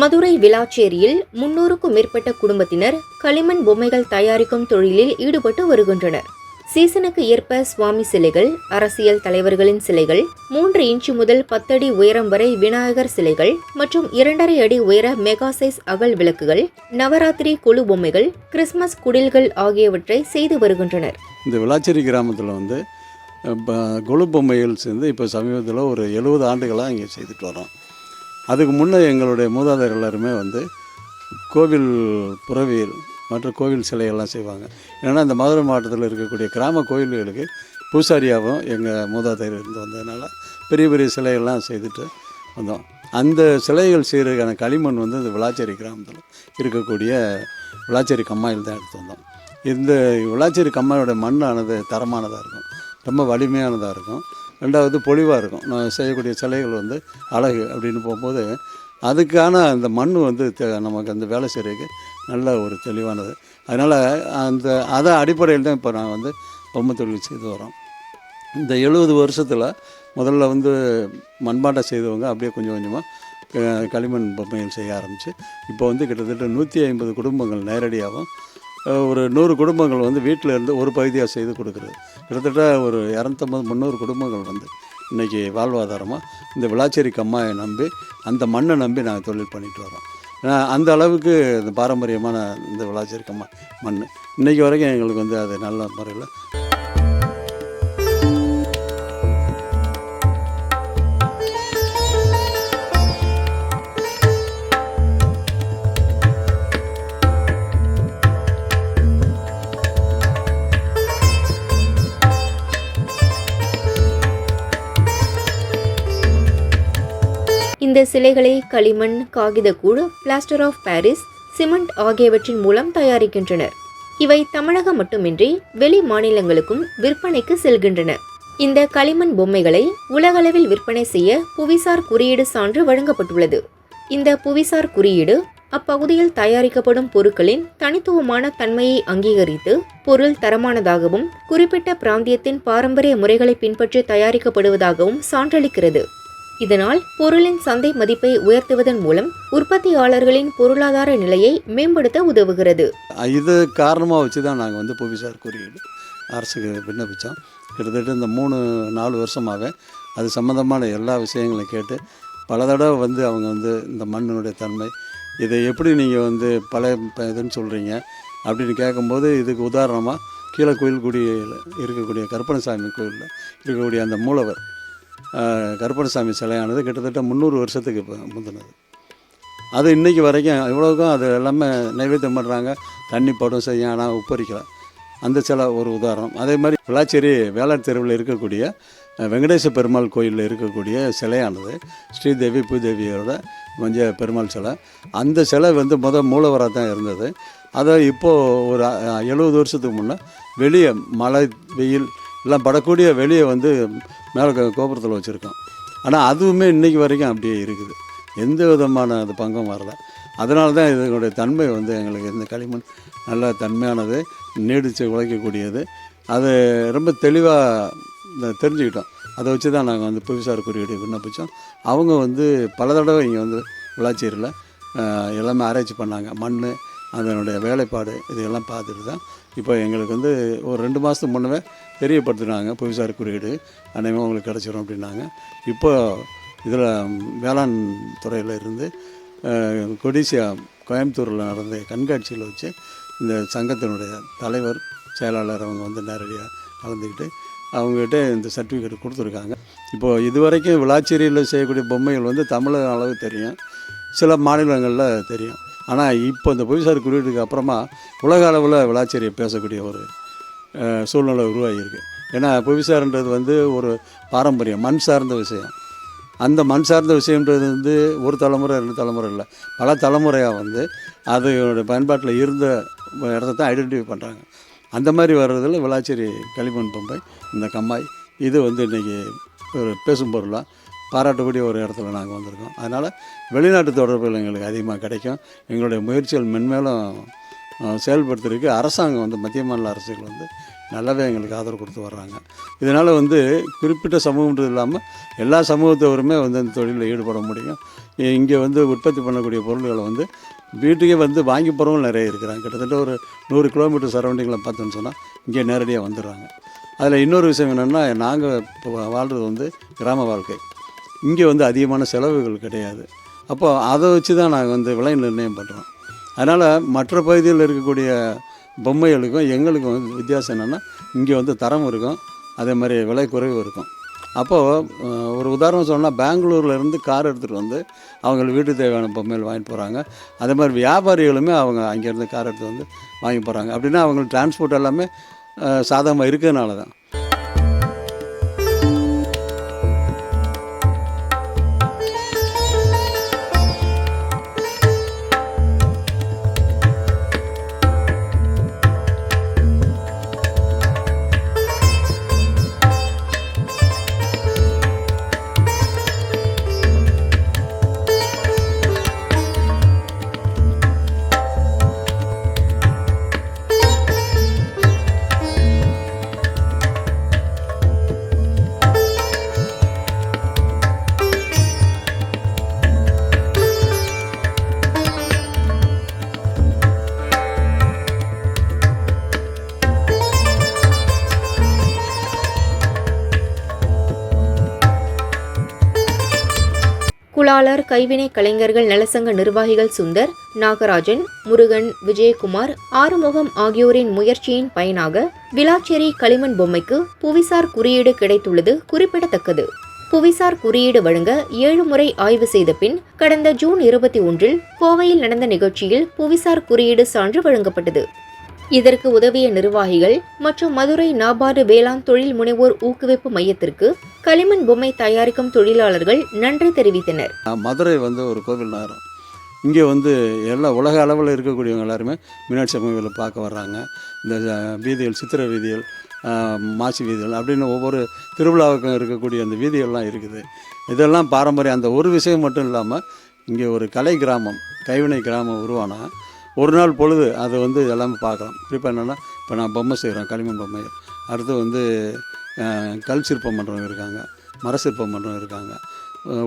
மதுரை விளாச்சேரியில் 300க்கும் மேற்பட்ட குடும்பத்தினர் களிமண் பொம்மைகள் தயாரிக்கும் தொழிலில் ஈடுபட்டு வருகின்றனர். சீசனுக்கு ஏற்ப சுவாமி சிலைகள், அரசியல் தலைவர்களின் சிலைகள், 3 இன்ச்சு முதல் 10 அடி உயரம் வரை விநாயகர் சிலைகள் மற்றும் 2.5 அடி உயர மெகா சைஸ் அகல் விளக்குகள், நவராத்திரி கொலு பொம்மைகள், கிறிஸ்துமஸ் குடில்கள் ஆகியவற்றை செய்து வருகின்றனர். இந்த விளாச்சேரி கிராமத்தில் கொலு பொம்மைகள் சேர்ந்து இப்போ சமீபத்தில் ஒரு 70 ஆண்டுகளாக இங்கே செய்துட்டு வரோம். அதுக்கு முன்னே எங்களுடைய மூதாதையர் எல்லாருமே கோவில் புறவியல் மற்றும் கோவில் சிலைகள்லாம் செய்வாங்க. ஏன்னா இந்த மதுரை மாவட்டத்தில் இருக்கக்கூடிய கிராம கோயில்களுக்கு பூசாரியாகவும் எங்கள் மூதாதையர் இருந்து வந்ததுனால பெரிய பெரிய சிலைகள்லாம் செய்துட்டு வந்தோம். அந்த சிலைகள் செய்கிறதுக்கான களிமண் இந்த விளாச்சேரி கிராமத்தில் இருக்கக்கூடிய விளாச்சேரி கம்மாயில் தான் எடுத்து வந்தோம். இந்த விளாச்சேரி கம்மாயோட மண்ணானது தரமானதாக இருக்கும், ரொம்ப வலிமையானதாக இருக்கும், ரெண்டாவது பொலிவாக இருக்கும். நான் செய்யக்கூடிய சிலைகள் அழகு அப்படின்னு போகும்போது அதுக்கான அந்த மண் நமக்கு அந்த வேலை செய்கிறதுக்கு நல்ல ஒரு தெளிவானது. அதனால் அதை அடிப்படையில் தான் இப்போ நான் பொம்மை தொழில் செய்து வரோம். இந்த 70 வருஷத்தில் முதல்ல மண்பாட்டை செய்தவங்க அப்படியே கொஞ்சம் கொஞ்சமாக களிமண் பொம்மைகள் செய்ய ஆரம்பித்து இப்போ கிட்டத்தட்ட 150 குடும்பங்கள் நேரடியாகவும் ஒரு 100 குடும்பங்கள் வீட்டில் இருந்து ஒரு பகுதியாக செய்து கொடுக்குறது. கிட்டத்தட்ட ஒரு 250-300 குடும்பங்கள் இன்றைக்கி வாழ்வாதாரமாக இந்த விளாச்சேரி கம்மாயை நம்பி, அந்த மண்ணை நம்பி நாங்கள் தொழில் பண்ணிட்டு வரோம். அந்த அளவுக்கு இந்த பாரம்பரியமான இந்த விளாச்சேரி கம்மாய் மண் இன்றைக்கி வரைக்கும் எங்களுக்கு அது நல்ல முறையில் இந்த சிலைகளை களிமண், காகிதக்கூழ், பிளாஸ்டர் ஆஃப் பாரிஸ், சிமெண்ட் ஆகியவற்றின் மூலம் தயாரிக்கின்றனர். இவை தமிழகம் மட்டுமின்றி வெளி மாநிலங்களுக்கும் விற்பனைக்கு செல்கின்றன. இந்த களிமண் பொம்மைகளை உலகளவில் விற்பனை செய்ய புவிசார் குறியீடு சான்று வழங்கப்பட்டுள்ளது. இந்த புவிசார் குறியீடு அப்பகுதியில் தயாரிக்கப்படும் பொருட்களின் தனித்துவமான தன்மையை அங்கீகரித்து பொருள் தரமானதாகவும் குறிப்பிட்ட பிராந்தியத்தின் பாரம்பரிய முறைகளை பின்பற்றி தயாரிக்கப்படுவதாகவும் சான்றளிக்கிறது. இதனால் பொருளின் சந்தை மதிப்பை உயர்த்துவதன் மூலம் உற்பத்தியாளர்களின் பொருளாதார நிலையை மேம்படுத்த உதவுகிறது. இது காரணமாக வச்சு தான் நாங்கள் புவிசார் குறியீடு அரசுக்கு விண்ணப்பித்தோம். கிட்டத்தட்ட இந்த 3-4 வருஷமாகவே அது சம்மந்தமான எல்லா விஷயங்களையும் கேட்டு பல தடவை அவங்க இந்த மண்ணினுடைய தன்மை, இதை எப்படி நீங்கள் பல இதுன்னு சொல்கிறீங்க அப்படின்னு கேட்கும்போது, இதுக்கு உதாரணமாக கீழே கோயில்குடியில் இருக்கக்கூடிய கருப்பணசாமி கோயிலில் இருக்கக்கூடிய அந்த மூலவர் கருப்பணசாமி சிலையானது கிட்டத்தட்ட 300 வருஷத்துக்கு இப்போ முந்தினது. அது இன்றைக்கி வரைக்கும் இவ்வளோக்கும் அது எல்லாமே நைவேத்தியம் பண்ணுறாங்க, தண்ணி படம் செய்யும், ஆனால் உப்பரிக்கலாம். அந்த சிலை ஒரு உதாரணம். அதே மாதிரி விளாச்சேரி வேளாண் தெருவில் இருக்கக்கூடிய வெங்கடேச பெருமாள் கோயிலில் இருக்கக்கூடிய சிலையானது ஸ்ரீதேவி பூதேவியோட பெருமாள் சிலை. அந்த சிலை மூலவராக தான் இருந்தது. அதை இப்போது ஒரு 70 வருஷத்துக்கு முன்னே வெளியே மழை வெயில் எல்லாம் படக்கூடிய வெளியே மேலே கோபுரத்தில் வச்சுருக்கோம். ஆனால் அதுவுமே இன்றைக்கி வரைக்கும் அப்படியே இருக்குது, எந்த விதமான அது பங்கம் வரல. அதனால தான் இதனுடைய தன்மை எங்களுக்கு இந்த களிமண் நல்ல தன்மையானது, நீடித்து உழைக்கக்கூடியது. அது ரொம்ப தெளிவாக தெரிஞ்சுக்கிட்டோம். அதை வச்சு தான் நாங்கள் புவிசார் குறியீடு விண்ணப்பித்தோம். அவங்க பல தடவை இங்கே விளாச்சேரியில் எல்லாமே ஆராய்ச்சி பண்ணாங்க. மண், அதனுடைய வேலைப்பாடு இதெல்லாம் பார்த்துட்டு தான் இப்போ எங்களுக்கு ஒரு 2 மாதத்துக்கு முன்னவே தெரியப்படுத்தினாங்க, புவிசார் குறியீடு அனைவரும் உங்களுக்கு கிடச்சிரும் அப்படின்னாங்க. இப்போ இதில் வேளாண் துறையில் இருந்து கொடிசியா கோயம்புத்தூரில் நடந்த கண்காட்சியில் வச்சு இந்த சங்கத்தினுடைய தலைவர் செயலாளர் அவங்க நேரடியாக கலந்துக்கிட்டு அவங்ககிட்ட இந்த சர்டிஃபிகேட் கொடுத்துருக்காங்க. இப்போது இதுவரைக்கும் விளாச்சேரியில் செய்யக்கூடிய பொம்மைகள் தமிழக அளவு தெரியும், சில மாநிலங்களில் தெரியும். ஆனால் இப்போ இந்த புவிசார் குறியீடுக்கு அப்புறமா உலக அளவில் விளாச்சேரியை பேசக்கூடிய ஒரு சூழ்நிலை உருவாகியிருக்கு. ஏன்னா புவிசார்ன்றது ஒரு பாரம்பரியம், மண் சார்ந்த விஷயம். அந்த மண் சார்ந்த விஷயன்றது ஒரு தலைமுறை 2 தலைமுறை இல்லை, பல தலைமுறையாக அதோடைய பயன்பாட்டில் இருந்த இடத்த தான் ஐடென்டிஃபை பண்ணுறாங்க. அந்த மாதிரி வர்றதில் விளாச்சேரி களிமண் பொம்மை, இந்த கம்மாய் இது இன்றைக்கி ஒரு பேசும் பொருளாக பாராட்டக்கூடிய ஒரு இடத்துல நாங்கள் வந்திருக்கோம். அதனால் வெளிநாட்டு தொடர்புகள் எங்களுக்கு அதிகமாக கிடைக்கும். எங்களுடைய முயற்சிகள் மென்மேலும் செயல்படுத்துறதுக்கு அரசாங்கம் மத்திய மாநில அரசுகள் நல்லாவே எங்களுக்கு ஆதரவு கொடுத்து வர்றாங்க. இதனால் வந்து குறிப்பிட்ட சமூகன்றது இல்லாமல் எல்லா சமூகத்தவருமே வந்து அந்த தொழிலில் ஈடுபட முடியும். இங்கே வந்து உற்பத்தி பண்ணக்கூடிய பொருள்களை வந்து வீட்டுக்கே வந்து வாங்கி போகிறவங்க நிறைய இருக்கிறாங்க. கிட்டத்தட்ட ஒரு 100 கிலோமீட்டர் சரௌண்டிங்கில் பார்த்தோன்னு சொன்னால் இங்கே நேரடியாக வந்துடுறாங்க. அதில் இன்னொரு விஷயம் என்னென்னா, நாங்கள் இப்போ வாழ்கிறது வந்து கிராம வாழ்க்கை. இங்கே வந்து அதிகமான செலவுகள் கிடையாது. அப்போ அதை வச்சு தான் நாங்கள் வந்து விலை நிர்ணயம் பண்ணுறோம். அதனால் மற்ற பகுதியில் இருக்கக்கூடிய பொம்மைகளுக்கும் எங்களுக்கும் வந்து வித்தியாசம் என்னென்னா, இங்கே வந்து தரம் இருக்கும், அதே மாதிரி விலை குறைவு இருக்கும். அப்போது ஒரு உதாரணம் சொன்னால், பெங்களூர்லேருந்து கார் எடுத்துகிட்டு வந்து அவங்களுக்கு வீட்டுக்கு தேவையான பொம்மைகள் வாங்கிட்டு போகிறாங்க. அதே மாதிரி வியாபாரிகளுமே அவங்க அங்கேருந்து கார் எடுத்து வந்து வாங்கி போகிறாங்க. அப்படின்னா அவங்களுக்கு டிரான்ஸ்போர்ட் எல்லாமே சாதகமாக இருக்கிறதுனால தான். குளாளர் கைவினை கலைஞர்கள் நலசங்க நிர்வாகிகள் சுந்தர், நாகராஜன், முருகன், விஜயகுமார், ஆறுமுகம் ஆகியோரின் முயற்சியின் பயனாக விளாச்சேரி களிமண் பொம்மைக்கு புவிசார் குறியீடு கிடைத்துள்ளது குறிப்பிடத்தக்கது. புவிசார் குறியீடு வழங்க 7 முறை ஆய்வு செய்த பின் கடந்த ஜூன் 21 கோவையில் நடந்த நிகழ்ச்சியில் புவிசார் குறியீடு சான்று வழங்கப்பட்டது. இதற்கு உதவிய நிர்வாகிகள் மற்றும் மதுரை நாபார்டு வேளாண் தொழில் முனைவோர் ஊக்குவிப்பு மையத்திற்கு களிமண் பொம்மை தயாரிக்கும் தொழிலாளர்கள் நன்றி தெரிவித்தனர். மதுரை வந்து ஒரு கோவில் நகரம். இங்கே வந்து எல்லா உலக அளவில் இருக்கக்கூடியவங்க எல்லாருமே மீனாட்சி அம்மன் கோவிலை பார்க்க வர்றாங்க. இந்த வீதிகள், சித்திரை வீதிகள், மாசி வீதிகள் அப்படின்னு ஒவ்வொரு திருவிழாவுக்கும் இருக்கக்கூடிய அந்த வீதிகள்லாம் இருக்குது. இதெல்லாம் பாரம்பரியம். அந்த ஒரு விஷயம் மட்டும் இல்லாமல் இங்கே ஒரு கலை கிராமம், கைவினை கிராமம் உருவானா ஒரு நாள் பொழுது அதை வந்து எல்லாமே பார்க்கலாம். குறிப்பாக என்னென்னா, இப்போ நான் பொம்மை செய்கிறேன், களிமண் பொம்மை. அடுத்து வந்து கல் சிற்பம் பண்ணுறவங்க இருக்காங்க, மர சிற்பம் பண்ணுறவங்க இருக்காங்க,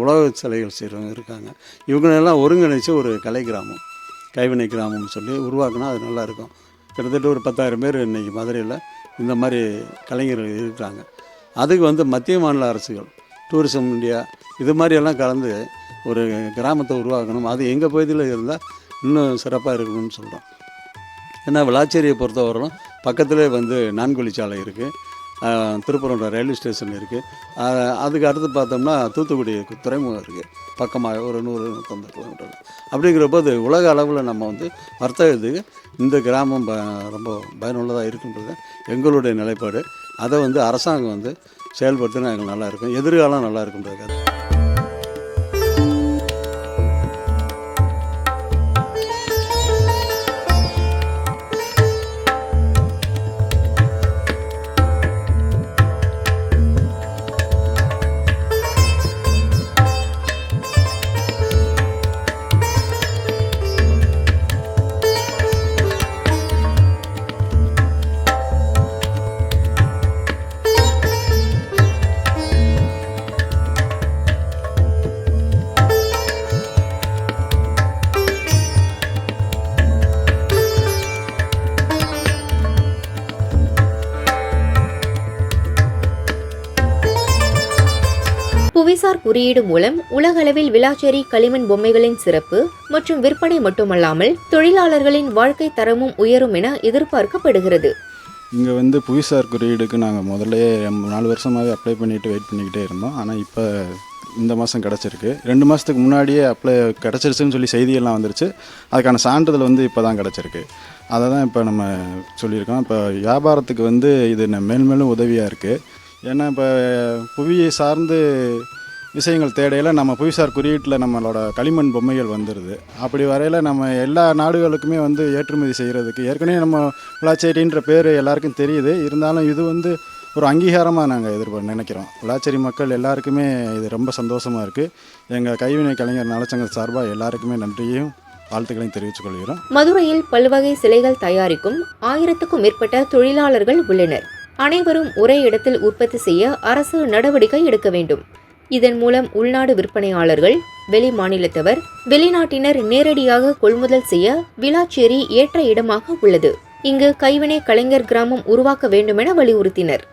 உலக சிலைகள் செய்கிறவங்க இருக்காங்க. இவங்களெல்லாம் ஒருங்கிணைச்சு ஒரு கலை கிராமம், கைவினை கிராமம்னு சொல்லி உருவாக்குனா அது நல்லாயிருக்கும். கிட்டத்தட்ட ஒரு 10,000 பேர் இன்றைக்கி மதுரையில் இந்த மாதிரி கலைஞர்கள் இருக்கிறாங்க. அதுக்கு வந்து மத்திய மாநில அரசுகள், டூரிசம் இந்தியா இது மாதிரியெல்லாம் கலந்து ஒரு கிராமத்தை உருவாக்கணும். அது எங்கள் பகுதியில் இருந்தால் இன்னும் சிறப்பாக இருக்கணும்னு சொல்கிறோம். ஏன்னா விளாச்சேரியை பொறுத்தவரைக்கும் பக்கத்திலே வந்து நான்குவழிச்சாலை இருக்குது, திருப்பரங்குன்ற ரயில்வே ஸ்டேஷன் இருக்குது. அதுக்கு அடுத்து பார்த்தோம்னா தூத்துக்குடி துறைமுகம் இருக்குது பக்கமாக, ஒரு 100-150 கிலோமீட்டர். அப்படிங்கிற போது உலக அளவில் நம்ம வந்து வர்த்தகத்துக்கு இந்த கிராமம் ரொம்ப பயனுள்ளதாக இருக்குன்றது எங்களுடைய நிலைப்பாடு. அதை வந்து அரசாங்கம் வந்து செயல்படுத்தினா எங்களுக்கு நல்லாயிருக்கும், எதிர்காலம் நல்லா இருக்குன்றது. புவிசார் குறியீடு மூலம் உலகளவில் விளாச்சேரி களிமண் பொம்மைகளின் சிறப்பு மற்றும் விற்பனை மட்டுமல்லாமல் தொழிலாளர்களின் வாழ்க்கை தரமும் உயரும் என எதிர்பார்க்கப்படுகிறது. இங்கே வந்து புவிசார் குறியீடுக்கு நாங்கள் முதல்ல 4 வருஷமாகவே அப்ளை பண்ணிட்டு வெயிட் பண்ணிக்கிட்டே இருந்தோம். ஆனால் இப்போ இந்த மாதம் கிடச்சிருக்கு. 2 மாதத்துக்கு முன்னாடியே கிடச்சிருச்சுன்னு சொல்லி செய்தியெல்லாம் வந்துருச்சு. அதுக்கான சான்றிதழ் வந்து இப்போ தான் கிடச்சிருக்கு. அதை தான் இப்போ நம்ம சொல்லியிருக்கோம். இப்போ வியாபாரத்துக்கு வந்து இது மேலும் உதவியாக இருக்குது. ஏன்னா இப்போ புவியை சார்ந்து விஷயங்கள் தேடையில் நம்ம புவிசார் குறியீட்டில் நம்மளோட களிமண் பொம்மைகள் வந்துடுது. அப்படி வரையில் நம்ம எல்லா நாடுகளுக்குமே வந்து ஏற்றுமதி செய்கிறதுக்கு ஏற்கனவே நம்ம விளாச்சேரின்ற பேர் எல்லாருக்கும் தெரியுது. இருந்தாலும் இது வந்து ஒரு அங்கீகாரமாக நாங்கள் நினைக்கிறோம். விளாச்சேரி மக்கள் எல்லாருக்குமே இது ரொம்ப சந்தோஷமாக இருக்குது. எங்கள் கைவினை கலைஞர் நலச்சங்க சார்பாக எல்லாருக்குமே நன்றியும் வாழ்த்துக்களையும் தெரிவித்துக் கொள்கிறோம். மதுரையில் பல்வகை சிலைகள் தயாரிக்கும் 1000க்கும் மேற்பட்ட தொழிலாளர்கள் உள்ளனர். அனைவரும் ஒரே இடத்தில் உற்பத்தி செய்ய அரசு நடவடிக்கை எடுக்க வேண்டும். இதன் மூலம் உள்நாடு விற்பனையாளர்கள், வெளி மாநிலத்தவர், வெளிநாட்டினர் நேரடியாக கொள்முதல் செய்ய விளாச்சேரி ஏற்ற இடமாக உள்ளது. இங்கு கைவினை கலைஞர் கிராமம் உருவாக்க வேண்டுமென வலியுறுத்தினர்.